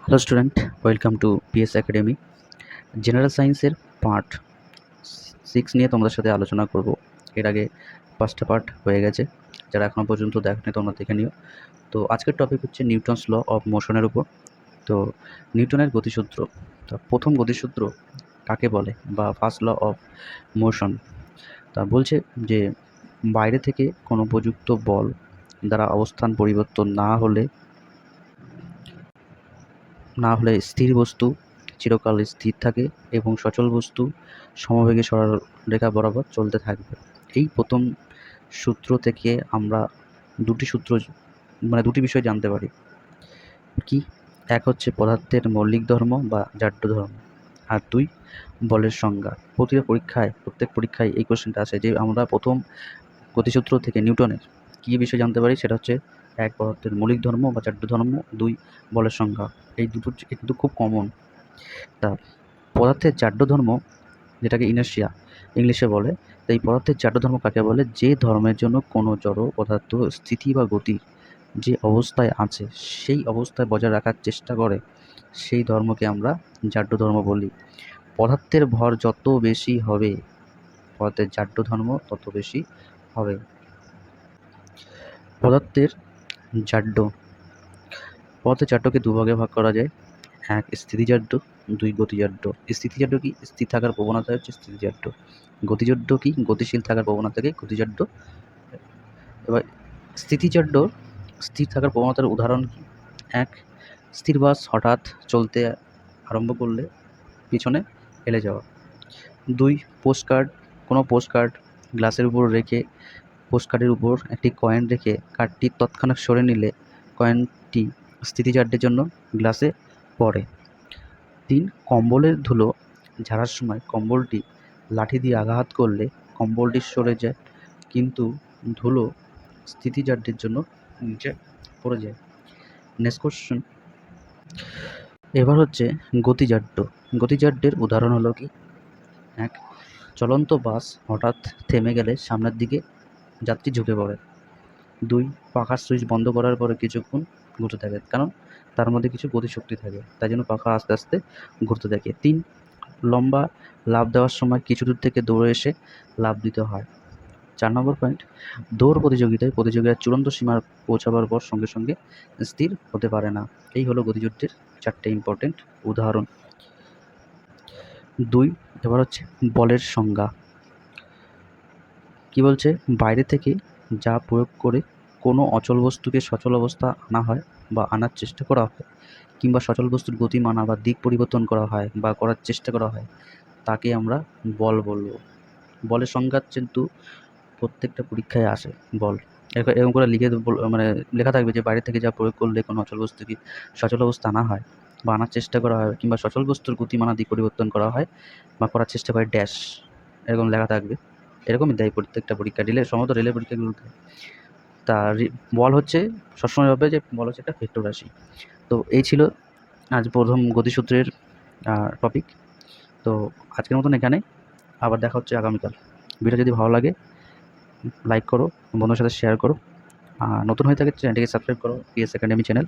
Hello student, welcome to PS academy. General সায়েন্সের part 6 নিয়ে তোমাদের সাথে আলোচনা করব। এর আগে 5টা পার্ট হয়ে গেছে, যারা এখনও পর্যন্ত দেখোনি তোমরা দেখে নিও। তো আজকের টপিক হচ্ছে নিউটনস ল অফ মোশনের উপর। তো নিউটনের গতিসূত্র, তা প্রথম গতিসূত্র কাকে বলে বা ফার্স্ট ল অফ মোশন। তা বলছে যে বাইরে থেকে কোনো উপযুক্ত বল দ্বারা অবস্থান পরিবর্তন না হলে স্থির বস্তু চিরকাল স্থির থাকে এবং সচল বস্তু সমবেগে সরলরেখা বরাবর চলতে থাকবে। এই প্রথম সূত্র থেকে আমরা দুটি বিষয় জানতে পারি। কি? এক হচ্ছে পদার্থের মৌলিক ধর্ম বা জাড্য ধর্ম, আর 2 বলের সংজ্ঞা। প্রত্যেক পরীক্ষায় এই কোশ্চেনটা আসে যে আমরা প্রথম গতিসূত্র থেকে নিউটনের কী বিষয় জানতে পারি, সেটা হচ্ছে 1 পদার্থের মৌলিক ধর্ম বা জাড্য ধর্ম, 2 বলের সংজ্ঞা। এই দুটো কিন্তু খুব কমন। তা পদার্থের জাড্য ধর্ম, যেটাকে ইনার্শিয়া ইংলিশে বলে, তো এই পদার্থের জাড্য ধর্ম কাকে বলে? যে ধর্মের জন্য কোনো জড় পদার্থ স্থিতি বা গতি যে অবস্থায় আছে সেই অবস্থায় বজায় রাখার চেষ্টা করে, সেই ধর্মকে আমরা জাড্য ধর্ম বলি। পদার্থের ভর যত বেশি হবে, পদার্থের জাড্য ধর্ম তত বেশি হবে। পদার্থের জাড্যকে দুভাগে ভাগ করা যায়। 1 স্থিতিজাড্য, 2 গতিজাড্য। স্থিতিজাড্য কি? স্থির থাকার প্রবণতা হচ্ছে স্থিতিজাড্য। গতিজাড্য কি? গতিশীল থাকার প্রবণতাকে গতিজাড্য। এবার স্থিতিজাড্য স্থির থাকার প্রবণতার উদাহরণ কি? 1 স্থির বাস হঠাৎ চলতে আরম্ভ করলে পিছনে হেলে যাওয়া। 2 কোনো পোস্টকার্ড গ্লাসের উপর রেখে পোস্টকার্ডের উপর একটি কয়েন রেখে কার্ডটি তৎক্ষণাৎ সরে নিলে কয়েনটি স্থিতিজাড্যের জন্য গ্লাসে পড়ে। 3 কম্বলের ধুলো ঝাড়ার সময় কম্বলটি লাঠি দিয়ে আঘাত করলে কম্বলটি সরে যায়, কিন্তু ধুলো স্থিতিজাড্যের জন্য নিচে পড়ে যায়। Next question. এবার হচ্ছে গতিজাড্য। গতিজাড্যের উদাহরণ হলো কি? 1 চলন্ত বাস হঠাৎ থেমে গেলে সামনের দিকে যাত্রী ঝুঁকে পড়ে। 2 পাখার সুইচ বন্ধ করার পরে কিছুক্ষণ ঘুরতে থাকে, কারণ তার মধ্যে কিছু গতিশক্তি থাকে, তাই জন্য পাখা আস্তে আস্তে ঘুরতে থাকে। 3 লম্বা লাফ দেওয়ার সময় কিছু দূর থেকে দৌড়ে এসে লাফ দিতে হয়। 4 নম্বর পয়েন্ট, দৌড় প্রতিযোগীরা চূড়ান্ত সীমার পৌঁছাবার পর সঙ্গে সঙ্গে স্থির হতে পারে না। এই হলো গতিযুদ্ধের 4টে ইম্পর্টেন্ট উদাহরণ। 2 এবার হচ্ছে বলের সংজ্ঞা। কি বলছে? বাইরে থেকে যা প্রয়োগ করে কোনো অচল বস্তুকে সচল অবস্থা আনা হয় বা আনার চেষ্টা করা হয়, কিংবা সচল বস্তুর গতিমান বা দিক পরিবর্তন করা হয় বা করার চেষ্টা করা হয়, তাকে আমরা বল বলবো। বলের সংজ্ঞা কিন্তু প্রত্যেকটা পরীক্ষায় আসে। বল এরকম করে লেখা থাকবে যে বাইরে থেকে যা প্রয়োগ করলে কোনো অচল বস্তুকে সচল অবস্থা আনা হয় বা আনার চেষ্টা করা হয়, কিংবা সচল বস্তুর গতিমান দিক পরিবর্তন করা হয় বা করার চেষ্টা করে ড্যাশ, এরকম লেখা থাকবে। এরকমই দেয় প্রত্যেকটা পরীক্ষা, সমস্ত রেলের পরীক্ষাগুলোতে। তা বল হচ্ছে সবসময় ভাবে যে বল হচ্ছে একটা ভেক্টর রাশি। তো এই ছিল আজ প্রথম গতিসূত্রের টপিক। তো আজকের মতন এখানে, আবার দেখা হচ্ছে আগামীকাল। ভিডিও যদি ভালো লাগে লাইক করো, বন্ধুদের সাথে শেয়ার করো, নতুন হয়ে থাকে চ্যানেলটিকে সাবস্ক্রাইব করো, পিএস একাডেমি চ্যানেল।